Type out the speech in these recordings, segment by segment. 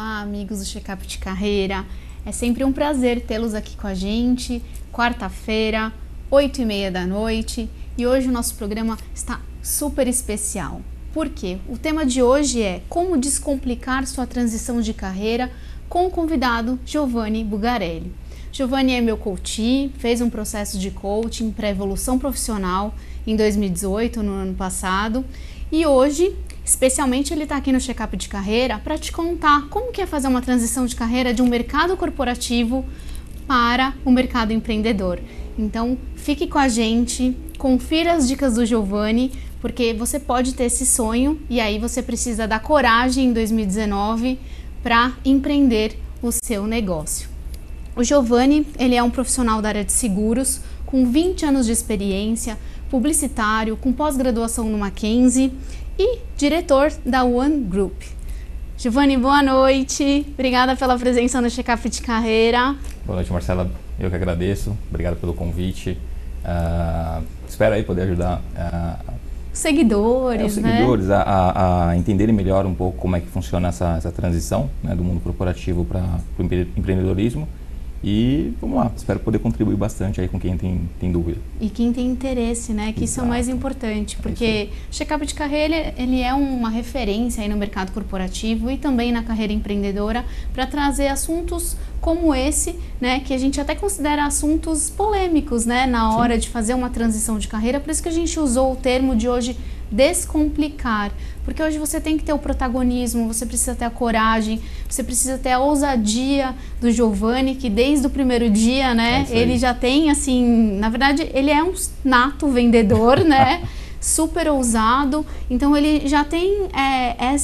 Olá, amigos do Checkup de Carreira. É sempre um prazer tê-los aqui com a gente. Quarta-feira, 8h30 da noite. E hoje o nosso programa está super especial. Por quê? O tema de hoje é como descomplicar sua transição de carreira com o convidado Giovanni Bugarelli. Giovanni é meu coach, fez um processo de coaching para evolução profissional em 2018, no ano passado. E hoje, especialmente, ele está aqui no Checkup de Carreira para te contar como que é fazer uma transição de carreira de um mercado corporativo para o mercado empreendedor. Então, fique com a gente, confira as dicas do Giovanni, porque você pode ter esse sonho e aí você precisa da coragem em 2019 para empreender o seu negócio. O Giovanni, ele é um profissional da área de seguros, com 20 anos de experiência, publicitário, com pós-graduação no Mackenzie e diretor da One Group. Giovanni, boa noite. Obrigada pela presença no Checkup de Carreira. Boa noite, Marcela. Eu que agradeço. Obrigado pelo convite. Espero aí poder ajudar os seguidores, a entenderem melhor um pouco como é que funciona essa transição, né, do mundo corporativo para o empreendedorismo. E vamos lá, espero poder contribuir bastante aí com quem tem dúvida. E quem tem interesse, né? Que isso é o mais importante, porque o Checkup de Carreira, ele é uma referência aí no mercado corporativo e também na carreira empreendedora para trazer assuntos como esse, né? Que a gente até considera assuntos polêmicos, né? Na hora de fazer uma transição de carreira, por isso que a gente usou o termo de hoje, descomplicar, porque hoje você tem que ter o protagonismo, você precisa ter a coragem, você precisa ter a ousadia do Giovanni, que desde o primeiro dia, né, ele já tem, assim, na verdade, ele é um nato vendedor, né, super ousado, então ele já tem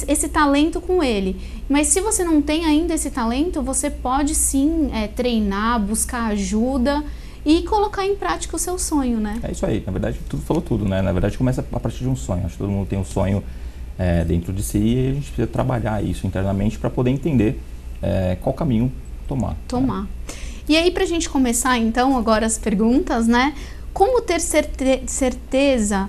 esse talento com ele. Mas se você não tem ainda esse talento, você pode sim treinar, buscar ajuda e colocar em prática o seu sonho, né? É isso aí, na verdade, tudo falou tudo, né? Na verdade, começa a partir de um sonho. Acho que todo mundo tem um sonho dentro de si e a gente precisa trabalhar isso internamente para poder entender qual caminho tomar. Né? E aí, para a gente começar, então, agora as perguntas, né? Como ter certeza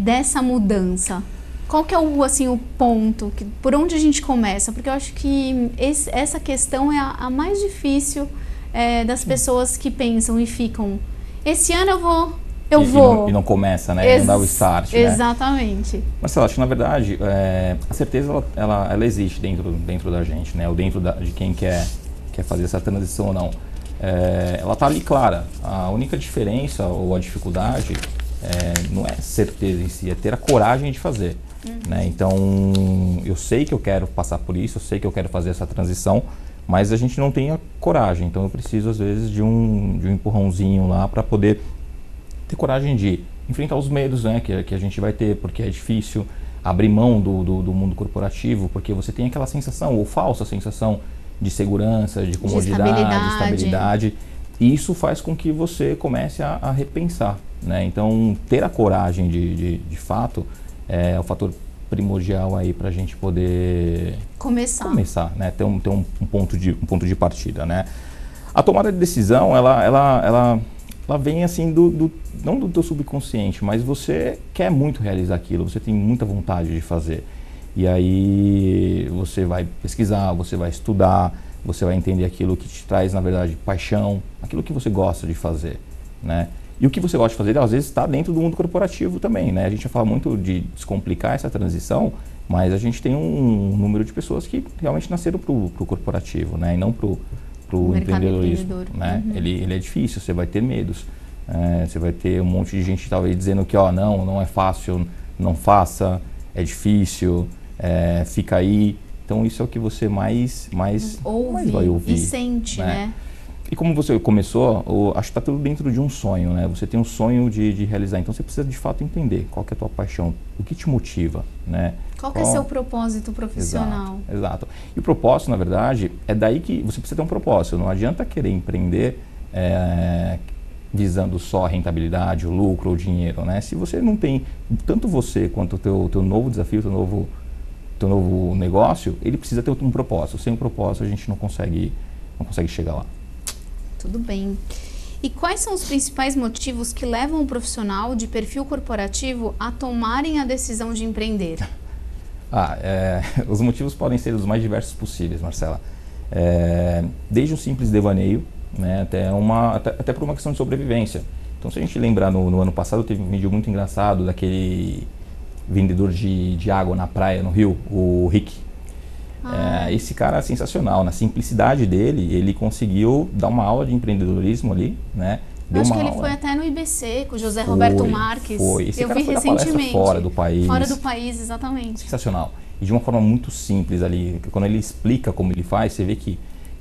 dessa mudança? Qual que é o ponto? Por onde a gente começa? Porque eu acho que essa questão é a mais difícil das pessoas que pensam e ficam, esse ano eu vou. E não começa, né? Não dá o start, né? Exatamente. Mas eu acho que, na verdade, a certeza, ela existe dentro da gente, né? Ou dentro de quem quer fazer essa transição ou não. Ela tá ali clara. A única diferença ou a dificuldade não é certeza em si, é ter a coragem de fazer. Né? Então, eu sei que eu quero passar por isso, eu sei que eu quero fazer essa transição, mas a gente não tem a coragem, então eu preciso às vezes de um empurrãozinho lá para poder ter coragem de enfrentar os medos, né, que a gente vai ter, porque é difícil abrir mão do mundo corporativo, porque você tem aquela sensação, ou falsa sensação, de segurança, de comodidade, de estabilidade, e isso faz com que você comece a repensar, né? Então ter a coragem de fato é o fator primordial aí para a gente poder começar, né? Ter um ponto de partida, né? A tomada de decisão, ela vem assim não do teu subconsciente, mas você quer muito realizar aquilo, você tem muita vontade de fazer. E aí você vai pesquisar, você vai estudar, você vai entender aquilo que te traz, na verdade, paixão, aquilo que você gosta de fazer, né? E o que você gosta de fazer, às vezes, está dentro do mundo corporativo também, né? A gente já fala muito de descomplicar essa transição, mas a gente tem um número de pessoas que realmente nasceram para o corporativo, né? E não para o empreendedorismo, né? Ele é difícil, você vai ter medos, você vai ter um monte de gente talvez dizendo que não é fácil, não faça, é difícil, fica aí. Então isso é o que você mais vai ouvir e sente, né? E como você começou, acho que está tudo dentro de um sonho, né? Você tem um sonho de realizar, então você precisa de fato entender qual que é a tua paixão, o que te motiva, né? Qual que é seu propósito profissional? Exato. E o propósito, na verdade, é daí que você precisa ter um propósito. Não adianta querer empreender visando só a rentabilidade, o lucro, o dinheiro, né? Se você não tem, tanto você quanto o teu novo desafio, teu novo negócio, ele precisa ter um propósito. Sem um propósito, a gente não consegue chegar lá. Tudo bem. E quais são os principais motivos que levam um profissional de perfil corporativo a tomarem a decisão de empreender? Os motivos podem ser os mais diversos possíveis, Marcela. Desde um simples devaneio, né, até por uma questão de sobrevivência. Então, se a gente lembrar, no ano passado teve um vídeo muito engraçado daquele vendedor de água na praia, no Rio, o Rick. Esse cara é sensacional. Na simplicidade dele, ele conseguiu dar uma aula de empreendedorismo ali, né? Eu acho que ele foi até no IBC com o José Roberto Marques. Esse cara foi recentemente. Fora do país. Fora do país, exatamente. Sensacional. E de uma forma muito simples ali. Quando ele explica como ele faz, você vê que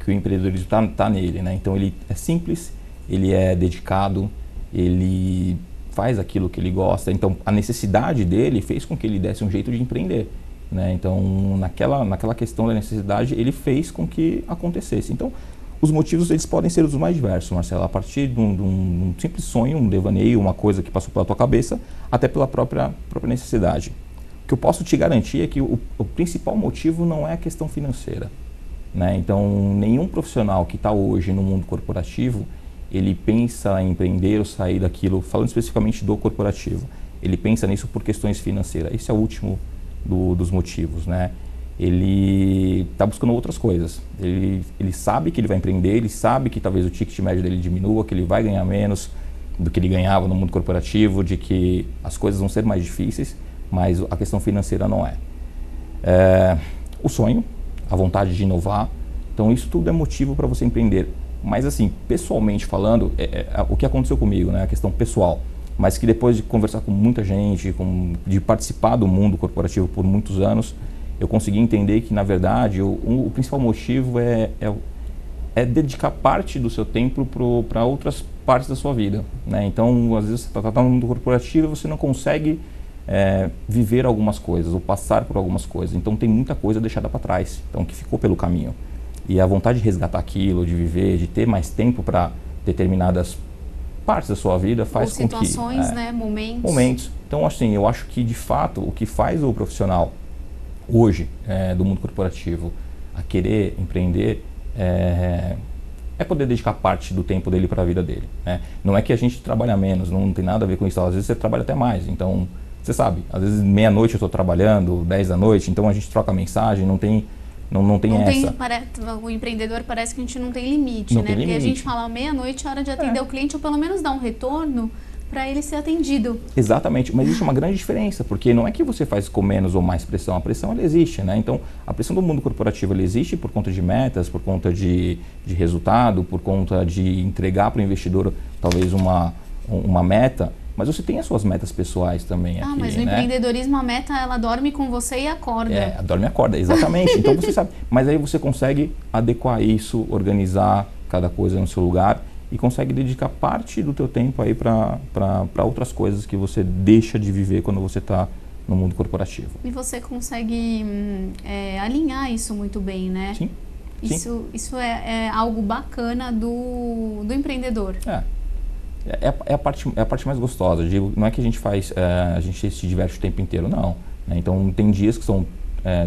o empreendedorismo tá nele, né? Então ele é simples, ele é dedicado, ele faz aquilo que ele gosta. Então a necessidade dele fez com que ele desse um jeito de empreender, né? Então naquela questão da necessidade, ele fez com que acontecesse. Então os motivos eles podem ser os mais diversos, Marcelo, a partir de um simples sonho, um devaneio, uma coisa que passou pela tua cabeça, até pela própria necessidade. O que eu posso te garantir é que o principal motivo não é a questão financeira, né? Então, nenhum profissional que está hoje no mundo corporativo, ele pensa em empreender ou sair daquilo, falando especificamente do corporativo, ele pensa nisso por questões financeiras. Esse é o último dos motivos, né? Ele está buscando outras coisas. Ele sabe que ele vai empreender, ele sabe que talvez o ticket médio dele diminua, que ele vai ganhar menos do que ele ganhava no mundo corporativo, de que as coisas vão ser mais difíceis, mas a questão financeira não é. O sonho, a vontade de inovar, então isso tudo é motivo para você empreender. Mas assim, pessoalmente falando, o que aconteceu comigo, né, a questão pessoal, mas que depois de conversar com muita gente, de participar do mundo corporativo por muitos anos, eu consegui entender que, na verdade, o principal motivo é dedicar parte do seu tempo para outras partes da sua vida, né? Então, às vezes, você está no mundo corporativo e você não consegue viver algumas coisas ou passar por algumas coisas. Então, tem muita coisa deixada para trás, então, que ficou pelo caminho. E a vontade de resgatar aquilo, de viver, de ter mais tempo para determinadas partes da sua vida faz com que... situações, né? Momentos. Então, assim, eu acho que, de fato, o que faz o profissional hoje do mundo corporativo a querer empreender é poder dedicar parte do tempo dele para a vida dele, né? Não é que a gente trabalha menos, não tem nada a ver com isso. Às vezes você trabalha até mais, então você sabe, às vezes meia-noite eu estou trabalhando, 10 da noite, então a gente troca mensagem, não tem essa. O empreendedor parece que a gente não tem limite, não né? Tem Porque limite. a gente fala meia-noite, hora de atender o cliente, ou pelo menos dar um retorno para ele ser atendido. Exatamente, mas existe uma grande diferença, porque não é que você faz com menos ou mais pressão, a pressão ela existe, né? Então, a pressão do mundo corporativo ela existe por conta de metas, por conta de resultado, por conta de entregar para o investidor talvez uma meta, mas você tem as suas metas pessoais também aqui, mas no né? empreendedorismo a meta, ela dorme com você e acorda. Dorme e acorda, exatamente. Então você sabe, mas aí você consegue adequar isso, organizar cada coisa no seu lugar e consegue dedicar parte do teu tempo aí para outras coisas que você deixa de viver quando você está no mundo corporativo. E você consegue alinhar isso muito bem, né? Sim. Isso é algo bacana do empreendedor. É a parte mais gostosa. Digo, não é que a gente a gente se diverte o tempo inteiro, não, né? Então tem dias que são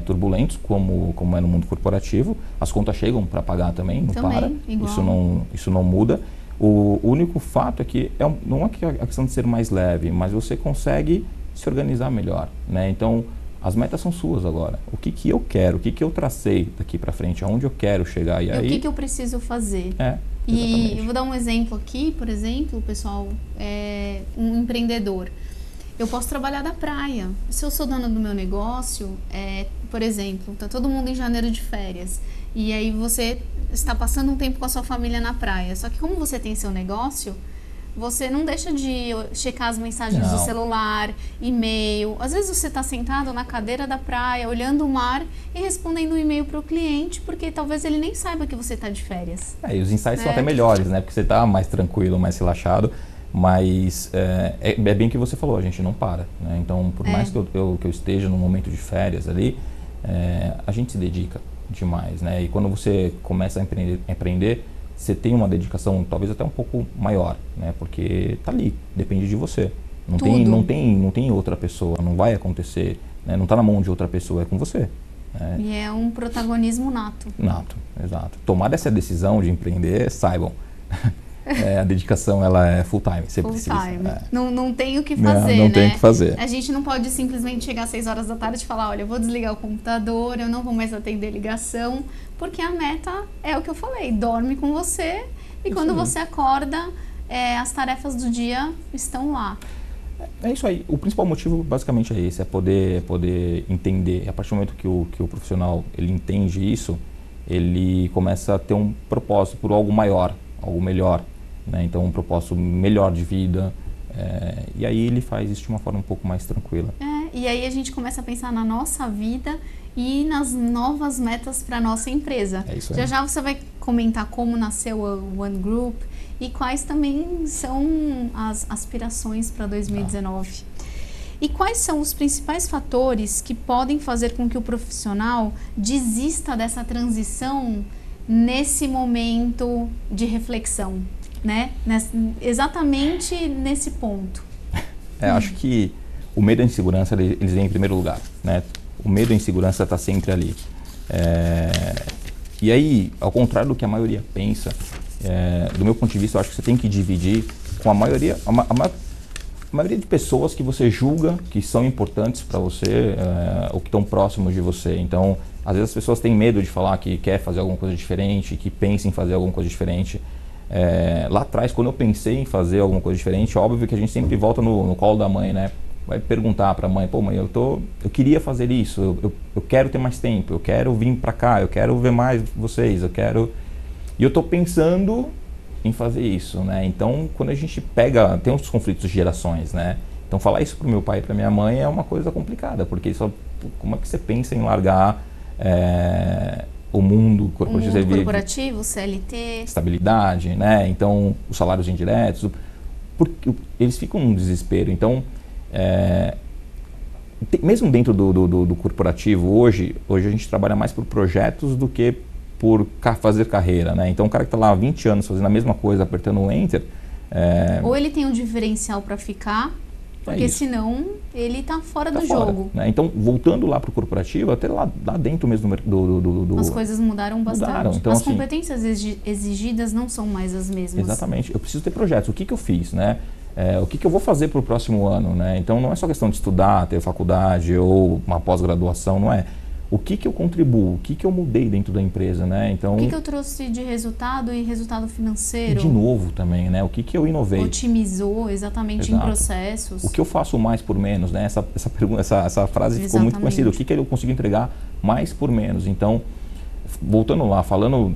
turbulentos, como é no mundo corporativo. As contas chegam para pagar também, não para. Igual. Isso não muda. O único fato é que não é a questão de ser mais leve, mas você consegue se organizar melhor, né? Então as metas são suas agora. O que eu quero, o que eu tracei daqui para frente, aonde eu quero chegar e aí. O que eu preciso fazer? E eu vou dar um exemplo aqui, por exemplo, pessoal, um empreendedor. Eu posso trabalhar da praia. Se eu sou dona do meu negócio, por exemplo, está todo mundo em janeiro de férias e aí você está passando um tempo com a sua família na praia. Só que como você tem seu negócio, você não deixa de checar as mensagens do celular, e-mail. Às vezes você está sentado na cadeira da praia, olhando o mar e respondendo um e-mail para o cliente, porque talvez ele nem saiba que você está de férias. E os insights são até melhores, né? Porque você está mais tranquilo, mais relaxado. Mas é bem o que você falou, a gente não para, né? Então, por mais que eu esteja num momento de férias ali, a gente se dedica demais, né? E quando você começa a empreender, você tem uma dedicação talvez até um pouco maior, né? Porque tá ali, depende de você. Não tem outra pessoa, não vai acontecer, né? Não está na mão de outra pessoa, é com você. Né? E é um protagonismo nato. Nato, exato. Tomar essa decisão de empreender, saibam, a dedicação ela é full time, você Full precisa. time. Não tem o que fazer, não né? tem o que fazer. A gente não pode simplesmente chegar às 6 horas da tarde e falar, olha, eu vou desligar o computador, eu não vou mais atender ligação, porque a meta é o que eu falei, dorme com você e quando você acorda, as tarefas do dia estão lá. É isso aí. O principal motivo basicamente é esse, é poder entender. A partir do momento que o profissional ele entende isso, ele começa a ter um propósito por algo maior, algo melhor, né? Então um propósito melhor de vida, e aí ele faz isso de uma forma um pouco mais tranquila. E aí a gente começa a pensar na nossa vida e nas novas metas para nossa empresa. É isso aí. Já você vai comentar como nasceu o One Group e quais também são as aspirações para 2019. E quais são os principais fatores que podem fazer com que o profissional desista dessa transição nesse momento de reflexão, né? Exatamente nesse ponto. Acho que o medo e a insegurança, eles vêm em primeiro lugar, né? O medo e a insegurança está sempre ali. E aí, ao contrário do que a maioria pensa, do meu ponto de vista, eu acho que você tem que dividir com a maioria de pessoas que você julga que são importantes para você ou que estão próximos de você. Então, às vezes as pessoas têm medo de falar que quer fazer alguma coisa diferente, que pensa em fazer alguma coisa diferente. Lá atrás, quando eu pensei em fazer alguma coisa diferente, óbvio que a gente sempre volta no colo da mãe, né? Vai perguntar para a mãe, pô mãe, eu queria fazer isso, eu quero ter mais tempo, eu quero vir para cá, eu quero ver mais vocês, e eu tô pensando em fazer isso, né? Então, quando a gente tem uns conflitos de gerações, né? Então, falar isso pro meu pai e pra minha mãe é uma coisa complicada, porque como é que você pensa em largar o mundo corporativo, CLT, estabilidade, né? Então, os salários indiretos, porque eles ficam num desespero. Então, mesmo dentro do corporativo, hoje a gente trabalha mais por projetos do que por fazer carreira, né? Então, o cara que está lá há 20 anos fazendo a mesma coisa, apertando o Enter... Ou ele tem um diferencial para ficar, porque senão ele está fora do jogo. Né? Então, voltando lá para o corporativo, até lá dentro mesmo do... As coisas mudaram bastante. Então, as competências exigidas não são mais as mesmas. Exatamente. Eu preciso ter projetos. O que eu fiz, né? O que eu vou fazer para o próximo ano, né? Então, não é só questão de estudar, ter faculdade ou uma pós-graduação, não é. O que eu contribuo? O que eu mudei dentro da empresa, né? Então, o que eu trouxe de resultado e resultado financeiro? De novo também, né? O que eu inovei? Otimizou exatamente. Exato. Em processos. O que eu faço mais por menos, né? Essa frase ficou muito conhecida. O que eu consigo entregar mais por menos? Então, voltando lá, falando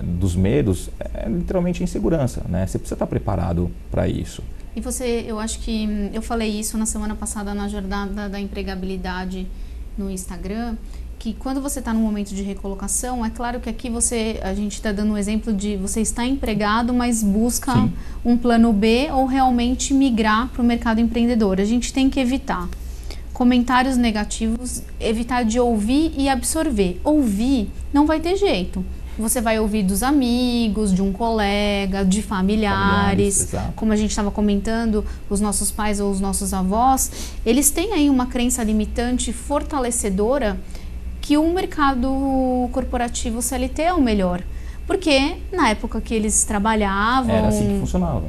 dos medos, é literalmente insegurança, né? Você precisa estar preparado para isso. E eu acho que eu falei isso na semana passada na jornada da empregabilidade no Instagram, que quando você está num momento de recolocação, é claro que aqui a gente está dando um exemplo de você está empregado, mas busca um plano B ou realmente migrar para o mercado empreendedor. A gente tem que evitar comentários negativos, evitar de ouvir e absorver. Ouvir não vai ter jeito. Você vai ouvir dos amigos, de um colega, de familiares. Como a gente estava comentando, os nossos pais ou os nossos avós, eles têm aí uma crença limitante fortalecedora que o mercado corporativo CLT é o melhor. Porque na época que eles trabalhavam... Era assim que funcionava.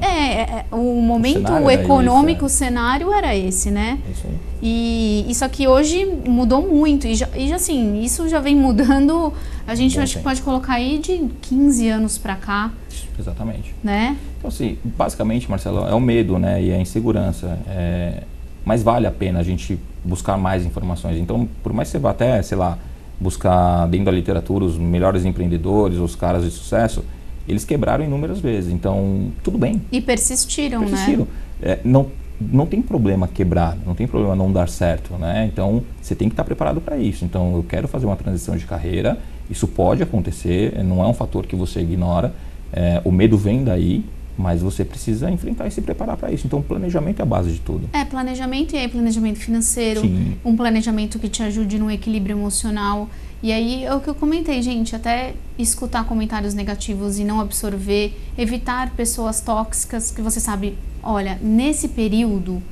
O momento econômico, o cenário era esse, né? É isso aí. E isso aqui hoje mudou muito. Assim, isso já vem mudando, a gente acho que pode colocar aí de 15 anos para cá. Exatamente. Né? Então, assim, basicamente, Marcelo, é o medo, né? E a insegurança. Mas vale a pena a gente buscar mais informações. Então, por mais que você vá até, sei lá, buscar dentro da literatura os melhores empreendedores, os caras de sucesso, eles quebraram inúmeras vezes. Então, tudo bem. E persistiram, né? Não tem problema quebrar, não tem problema não dar certo, né? Então, você tem que estar preparado para isso. Então, eu quero fazer uma transição de carreira, isso pode acontecer, não é um fator que você ignora. O medo vem daí, mas você precisa enfrentar e se preparar para isso. Então, o planejamento é a base de tudo. Planejamento, e aí planejamento financeiro, um planejamento que te ajude no equilíbrio emocional. E aí é o que eu comentei, gente, até escutar comentários negativos e não absorver, evitar pessoas tóxicas que você sabe, olha, nesse período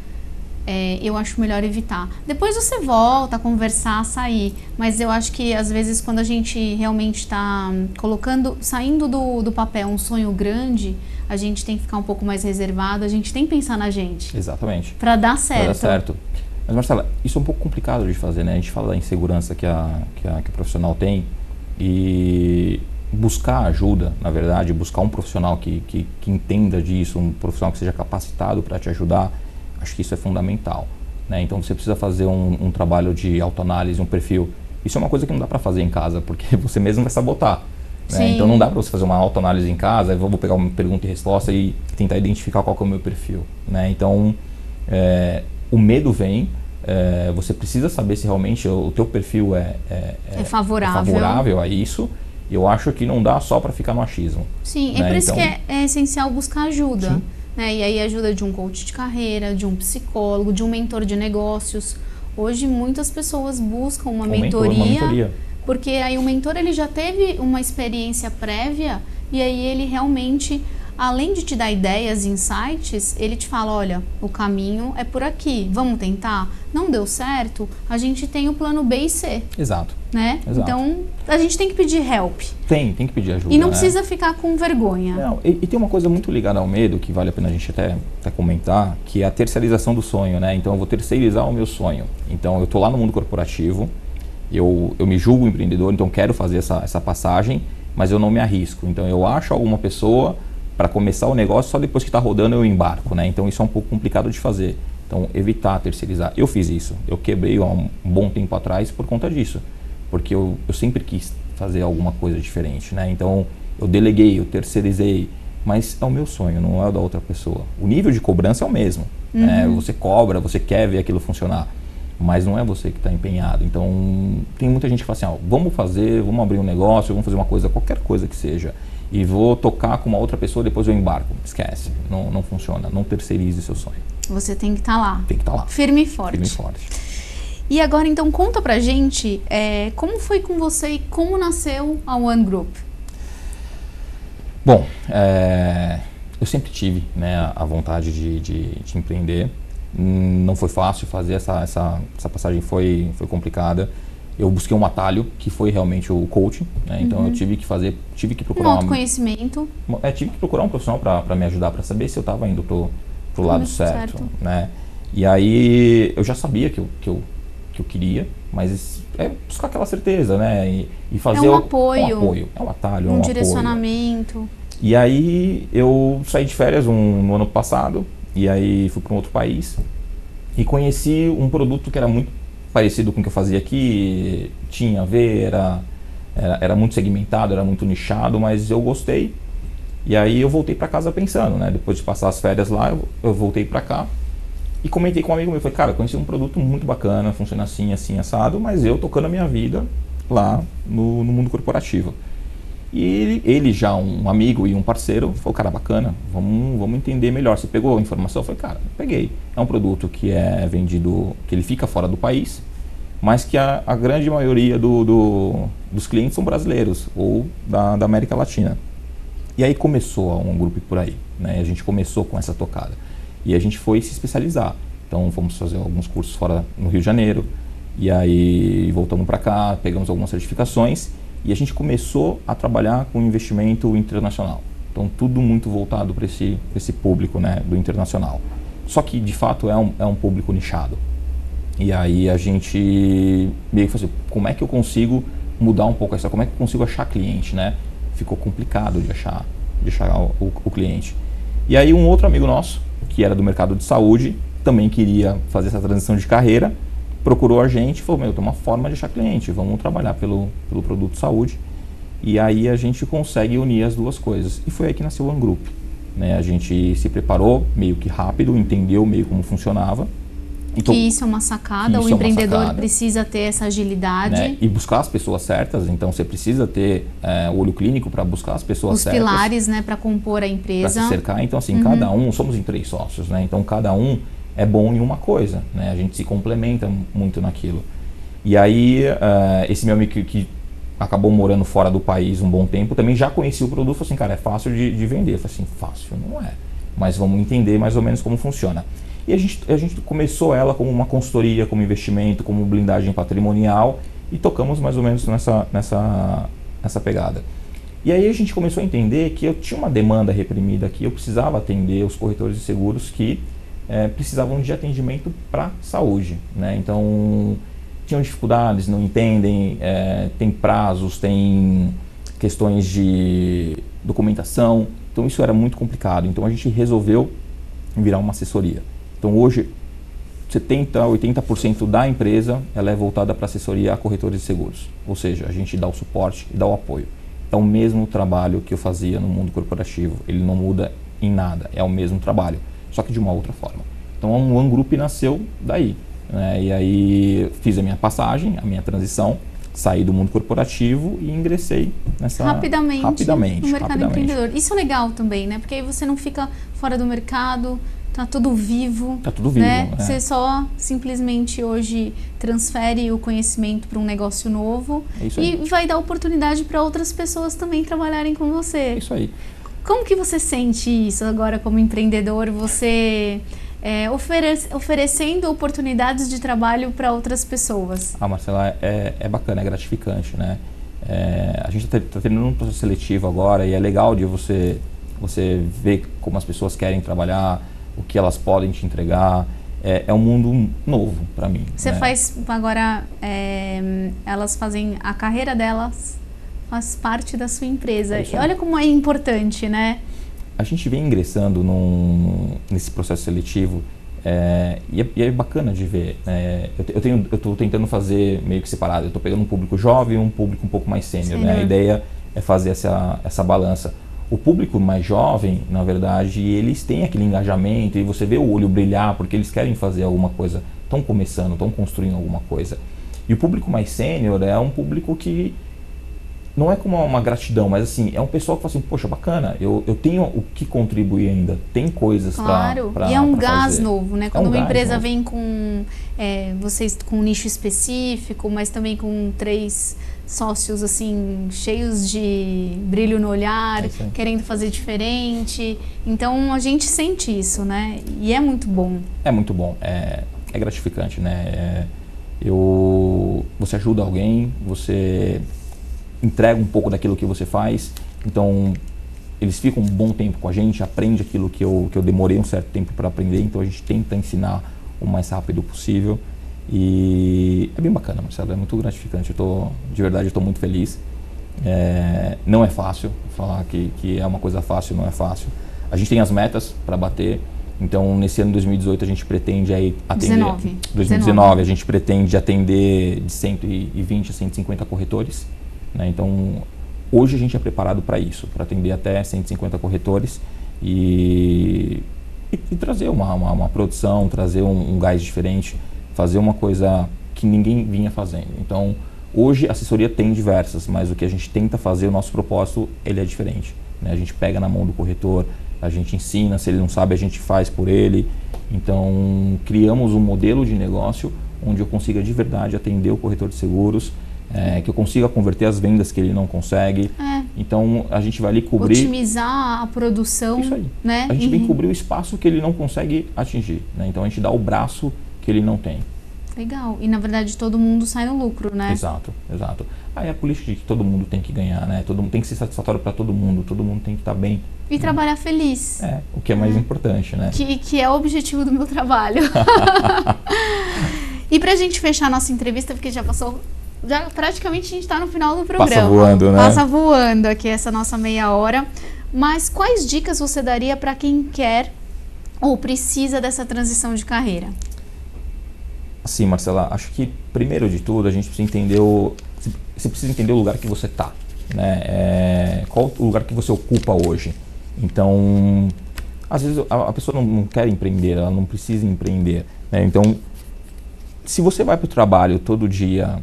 eu acho melhor evitar. Depois você volta a conversar, a sair, mas eu acho que às vezes quando a gente realmente está saindo do papel um sonho grande, a gente tem que ficar um pouco mais reservado, a gente tem que pensar na gente. Exatamente. Para dar certo. Pra dar certo. Mas Marcela, isso é um pouco complicado de fazer, né? A gente fala da insegurança que o profissional tem e buscar ajuda, na verdade, buscar um profissional que entenda disso, um profissional que seja capacitado para te ajudar, acho que isso é fundamental, né? Então você precisa fazer um trabalho de autoanálise, um perfil. Isso é uma coisa que não dá para fazer em casa, porque você mesmo vai sabotar. Né? Então não dá para você fazer uma autoanálise em casa, eu vou pegar uma pergunta e resposta e tentar identificar qual que é o meu perfil. Né? Então o medo vem, você precisa saber se realmente o teu perfil é favorável a isso. Eu acho que não dá só para ficar no achismo. Sim, né? Por isso que é essencial buscar ajuda. Né? E aí ajuda de um coach de carreira, de um psicólogo, de um mentor de negócios. Hoje muitas pessoas buscam uma mentoria, porque aí o mentor ele já teve uma experiência prévia e aí ele realmente, além de te dar ideias, insights, ele te fala, olha, o caminho é por aqui, vamos tentar? Não deu certo? A gente tem o plano B e C. Exato. Né? Exato. Então, a gente tem que pedir help. Tem que pedir ajuda. E não precisa ficar com vergonha. Não, e tem uma coisa muito ligada ao medo, que vale a pena a gente até comentar, que é a terceirização do sonho, né? Então, eu vou terceirizar o meu sonho. Então, eu estou lá no mundo corporativo, eu me julgo empreendedor, então quero fazer essa passagem, mas eu não me arrisco. Então, eu acho alguma pessoa para começar o negócio, só depois que está rodando eu embarco, né? Então, isso é um pouco complicado de fazer. Então, evitar terceirizar. Eu fiz isso. Eu quebrei há um bom tempo atrás por conta disso. Porque eu sempre quis fazer alguma coisa diferente, né? Então, eu deleguei, eu terceirizei, mas é o meu sonho, não é o da outra pessoa. O nível de cobrança é o mesmo, né? Você cobra, você quer ver aquilo funcionar, mas não é você que está empenhado. Então, tem muita gente que fala assim, vamos abrir um negócio, vamos fazer uma coisa, qualquer coisa que seja, e vou tocar com uma outra pessoa, depois eu embarco. Esquece, não funciona, não terceirize seu sonho. Você tem que estar lá. Tem que estar lá. Firme e forte. Firme e forte. E agora, então, conta pra gente como foi com você e como nasceu a One Group? Bom, eu sempre tive, né, a vontade de empreender. Não foi fácil fazer, essa passagem foi complicada. Eu busquei um atalho, que foi realmente o coaching, né? Então eu tive que procurar autoconhecimento. Tive que procurar um profissional para me ajudar, para saber se eu estava indo pro lado certo, né? E aí eu já sabia que eu queria, mas buscar aquela certeza, né? E fazer um apoio, é um atalho, um direcionamento. E aí eu saí de férias no ano passado, e aí fui para um outro país e conheci um produto que era muito parecido com o que eu fazia aqui, tinha a ver, era muito segmentado, era muito nichado, mas eu gostei. E aí eu voltei para casa pensando, né? Depois de passar as férias lá, eu voltei para cá e comentei com um amigo meu, falei, cara, conheci um produto muito bacana, funciona assim, assim, assado, mas eu tocando a minha vida lá no mundo corporativo. E ele já um amigo e um parceiro, falou, cara, bacana, vamos entender melhor. Você pegou a informação? Eu falei, cara, peguei. É um produto que é vendido, que ele fica fora do país, mas que a grande maioria dos clientes são brasileiros ou da América Latina. E aí começou um grupo por aí, né? A gente começou com essa tocada. E a gente foi se especializar. Então fomos fazer alguns cursos fora no Rio de Janeiro. E aí voltamos para cá, pegamos algumas certificações. E a gente começou a trabalhar com investimento internacional. Então tudo muito voltado para esse público, né, do internacional. Só que de fato é um público nichado. E aí a gente meio que falou assim, como é que eu consigo mudar um pouco essa, como é que eu consigo achar cliente, né? Ficou complicado de achar o cliente. E aí um outro amigo nosso, que era do mercado de saúde, também queria fazer essa transição de carreira, procurou a gente e falou, tem uma forma de achar cliente, vamos trabalhar pelo produto saúde. E aí a gente consegue unir as duas coisas. E foi aí que nasceu o One Group. Né? A gente se preparou meio que rápido, entendeu meio como funcionava. Então, que isso é uma sacada, o empreendedor precisa ter essa agilidade. Né? E buscar as pessoas certas, então você precisa ter o olho clínico para buscar as pessoas certas. Os pilares, né, para compor a empresa. Para se cercar, então assim, cada um, somos em 3 sócios, né? Então cada um é bom em uma coisa, né? A gente se complementa muito naquilo. E aí, esse meu amigo que acabou morando fora do país um bom tempo, também já conhecia o produto, falou assim, cara, é fácil de vender. Eu falei assim, fácil não é, mas vamos entender mais ou menos como funciona. E a gente começou ela como uma consultoria, como investimento, como blindagem patrimonial e tocamos mais ou menos nessa pegada. E aí a gente começou a entender que eu tinha uma demanda reprimida aqui, eu precisava atender os corretores de seguros que precisavam de atendimento para saúde, né? Então, tinham dificuldades, não entendem, tem prazos, tem questões de documentação, então isso era muito complicado. Então a gente resolveu virar uma assessoria. Então hoje 70% a 80% da empresa ela é voltada para assessoria a corretores de seguros, ou seja, a gente dá o suporte e dá o apoio. É o mesmo trabalho que eu fazia no mundo corporativo, ele não muda em nada, é o mesmo trabalho, só que de uma outra forma. Então o One Group nasceu daí, né? E aí fiz a minha passagem, a minha transição, saí do mundo corporativo e ingressei nessa rapidamente no mercado empreendedor. Isso é legal também, né? Porque aí você não fica fora do mercado, tá tudo vivo. Tá tudo vivo, né? Você só simplesmente hoje transfere o conhecimento para um negócio novo e vai dar oportunidade para outras pessoas também trabalharem com você. É isso aí. Como que você sente isso agora como empreendedor? Você oferecendo oportunidades de trabalho para outras pessoas. Marcela, é bacana, é gratificante, né? A gente está tendo um processo seletivo agora e é legal de você ver como as pessoas querem trabalhar, o que elas podem te entregar. É um mundo novo para mim. Você faz agora, elas fazem a carreira delas, faz parte da sua empresa. E olha como é importante, né? A gente vem ingressando nesse processo seletivo e é bacana de ver. Eu estou tentando fazer meio que separado. Eu estou pegando um público jovem e um público um pouco mais sênior. Né? A ideia é fazer essa balança. O público mais jovem, na verdade, eles têm aquele engajamento e você vê o olho brilhar porque eles querem fazer alguma coisa. Estão começando, estão construindo alguma coisa. E o público mais sênior é um público que não é como uma gratidão, mas assim, é um pessoal que fala assim, poxa, bacana, eu tenho o que contribuir ainda, tem coisas para e é um gás fazer. novo, né? Quando uma empresa vem com vocês com um nicho específico, mas também com 3 sócios assim, cheios de brilho no olhar, querendo fazer diferente. Então a gente sente isso, né? E é muito bom. É muito bom, é gratificante, né? Você ajuda alguém, você entrega um pouco daquilo que você faz, então eles ficam um bom tempo com a gente, aprende aquilo que eu demorei um certo tempo para aprender, então a gente tenta ensinar o mais rápido possível e é bem bacana, Marcelo, é muito gratificante, de verdade eu estou muito feliz. Não é fácil, falar que é uma coisa fácil, não é fácil. A gente tem as metas para bater, então nesse ano de 2018 a gente pretende aí atender... 2019 a gente pretende atender de 120 a 150 corretores. Né? Então, hoje a gente é preparado para isso, para atender até 150 corretores e trazer uma produção, trazer um gás diferente, fazer uma coisa que ninguém vinha fazendo. Então, hoje a assessoria tem diversas, mas o que a gente tenta fazer, o nosso propósito, ele é diferente. Né? A gente pega na mão do corretor, a gente ensina, se ele não sabe, a gente faz por ele. Então, criamos um modelo de negócio onde eu consiga de verdade atender o corretor de seguros, que eu consiga converter as vendas que ele não consegue. Então a gente vai ali cobrir... Otimizar a produção. Isso aí. Né? A gente vem cobrir o espaço que ele não consegue atingir. Né? Então a gente dá o braço que ele não tem. Legal. E na verdade todo mundo sai no lucro, né? Exato. Aí a política de que todo mundo tem que ganhar, né? Todo mundo tem que ser satisfatório para todo mundo tem que estar bem. E trabalhar feliz. O que é mais importante, né? Que é o objetivo do meu trabalho. E pra gente fechar a nossa entrevista, porque já praticamente a gente está no final do programa. Passa voando, né? Passa voando aqui essa nossa meia hora. Mas quais dicas você daria para quem quer ou precisa dessa transição de carreira? Sim, Marcela, acho que primeiro de tudo a gente precisa entender você precisa entender o lugar que você está, né? Qual o lugar que você ocupa hoje. Então, às vezes a pessoa não quer empreender, ela não precisa empreender, né? Então, se você vai para o trabalho todo dia,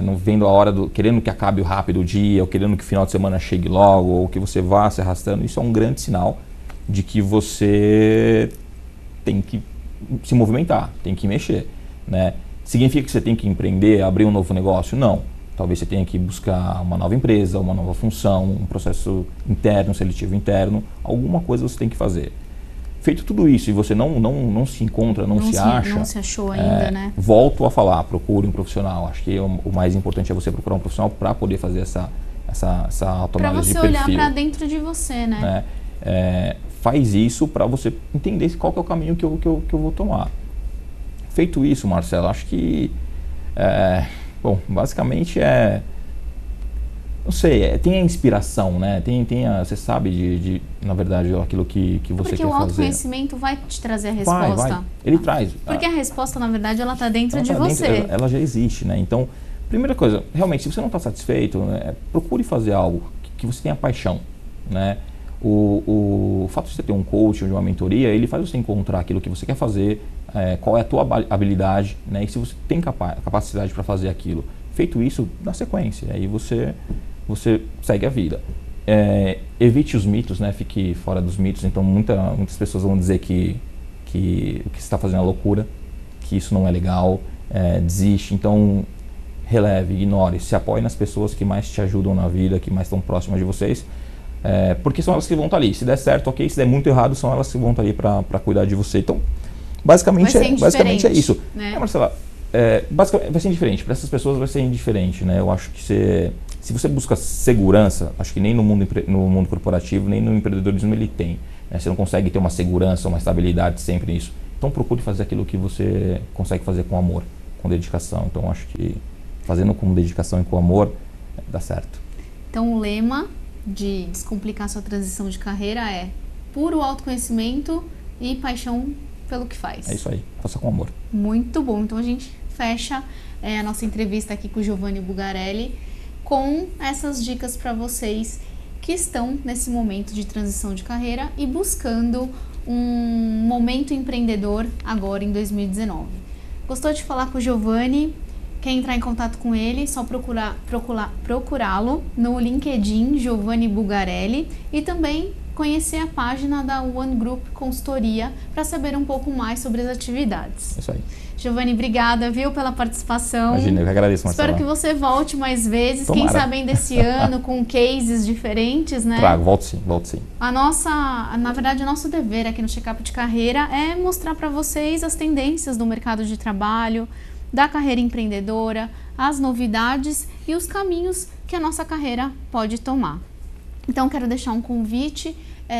não vendo a hora, querendo que acabe rápido o dia, ou querendo que o final de semana chegue logo, ou que você vá se arrastando, isso é um grande sinal de que você tem que se movimentar, tem que mexer, né? Significa que você tem que empreender, abrir um novo negócio? Não. Talvez você tenha que buscar uma nova empresa, uma nova função, um processo interno, seletivo interno, alguma coisa você tem que fazer. Feito tudo isso e você não se encontra, não se acha... Não se achou ainda, né? Volto a falar, procure um profissional. Acho que o mais importante é você procurar um profissional para poder fazer essa autoanálise de perfil. Para você olhar para dentro de você, né? Faz isso para você entender qual que é o caminho que eu vou tomar. Feito isso, Marcelo, acho que... bom, basicamente não sei, tem a inspiração, né? Você sabe na verdade, aquilo que você quer fazer. Porque o autoconhecimento vai te trazer a resposta. Vai. Ele traz. Porque a resposta, na verdade, ela está dentro de você. Ela já existe, né? Então, primeira coisa, realmente, se você não está satisfeito, né, procure fazer algo que você tenha paixão, né? O fato de você ter um coach ou uma mentoria, ele faz você encontrar aquilo que você quer fazer, qual é a tua habilidade, né? E se você tem capacidade para fazer aquilo. Feito isso, dá sequência. Aí você segue a vida. Evite os mitos, né? Fique fora dos mitos. Então, muitas pessoas vão dizer que o que você está fazendo é loucura, que isso não é legal, desiste. Então, releve, ignore, se apoie nas pessoas que mais te ajudam na vida, que mais estão próximas de vocês, porque são elas que vão estar ali. Se der certo, ok. Se der muito errado, são elas que vão estar ali para cuidar de você. Então, basicamente é isso. Né? Marcela, basicamente vai ser indiferente. Para essas pessoas vai ser indiferente, né? Eu acho que se você busca segurança, acho que nem no mundo corporativo, nem no empreendedorismo ele tem. Né? Você não consegue ter uma segurança, uma estabilidade sempre nisso. Então procure fazer aquilo que você consegue fazer com amor, com dedicação. Então acho que fazendo com dedicação e com amor, dá certo. Então o lema de descomplicar sua transição de carreira é puro autoconhecimento e paixão pelo que faz. É isso aí, faça com amor. Muito bom. Então a gente fecha a nossa entrevista aqui com o Giovanni Bugarelli com essas dicas para vocês que estão nesse momento de transição de carreira e buscando um momento empreendedor agora em 2019. Gostou de falar com o Giovanni? Quer entrar em contato com ele? Só procurá-lo no LinkedIn, Giovanni Bugarelli, e também conhecer a página da One Group Consultoria para saber um pouco mais sobre as atividades. Isso aí. Giovanni, obrigada, viu, pela participação. Imagina, eu que agradeço, Marcela. Espero que você volte mais vezes, Tomara. Quem sabe ainda esse ano, com cases diferentes, né? Trago, volto sim. Na verdade, o nosso dever aqui no Checkup de Carreira é mostrar para vocês as tendências do mercado de trabalho, da carreira empreendedora, as novidades e os caminhos que a nossa carreira pode tomar. Então, quero deixar um convite.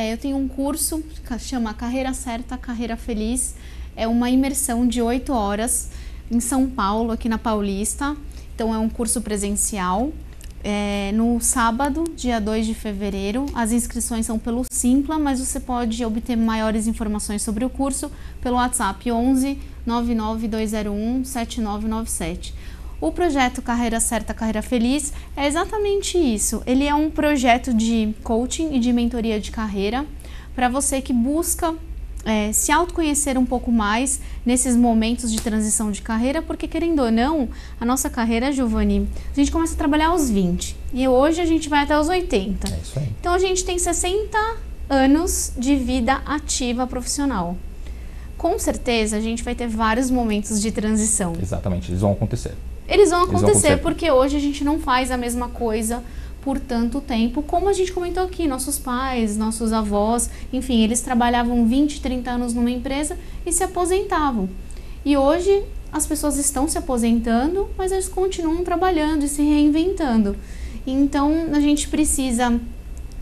Eu tenho um curso que chama Carreira Certa, Carreira Feliz. É uma imersão de 8 horas em São Paulo, aqui na Paulista. Então, é um curso presencial. No sábado, dia 2 de fevereiro. As inscrições são pelo Simpla, mas você pode obter maiores informações sobre o curso pelo WhatsApp 11 99201 7997. O projeto Carreira Certa, Carreira Feliz é exatamente isso. Ele é um projeto de coaching e de mentoria de carreira para você que busca se autoconhecer um pouco mais nesses momentos de transição de carreira, porque querendo ou não, a nossa carreira, Giovanni, a gente começa a trabalhar aos 20 e hoje a gente vai até os 80. É isso aí. Então a gente tem 60 anos de vida ativa profissional. Com certeza a gente vai ter vários momentos de transição. Exatamente, eles vão acontecer. Eles vão acontecer porque hoje a gente não faz a mesma coisa por tanto tempo, como a gente comentou aqui, nossos pais, nossos avós, enfim, eles trabalhavam 20, 30 anos numa empresa e se aposentavam. E hoje as pessoas estão se aposentando, mas eles continuam trabalhando e se reinventando. Então a gente precisa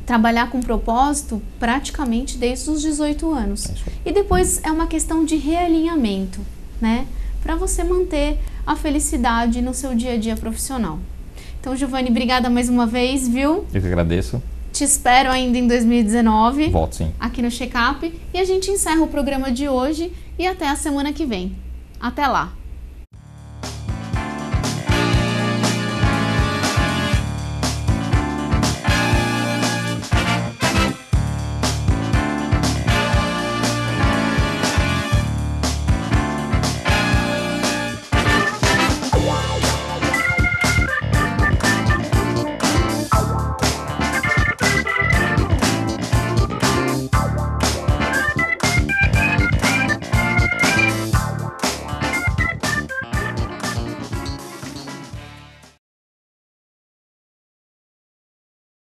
trabalhar com propósito praticamente desde os 18 anos. E depois é uma questão de realinhamento, né? Para você manter a felicidade no seu dia a dia profissional. Então, Giovanni, obrigada mais uma vez, viu? Eu que agradeço. Te espero ainda em 2019. Volto sim. Aqui no Checkup. E a gente encerra o programa de hoje e até a semana que vem. Até lá!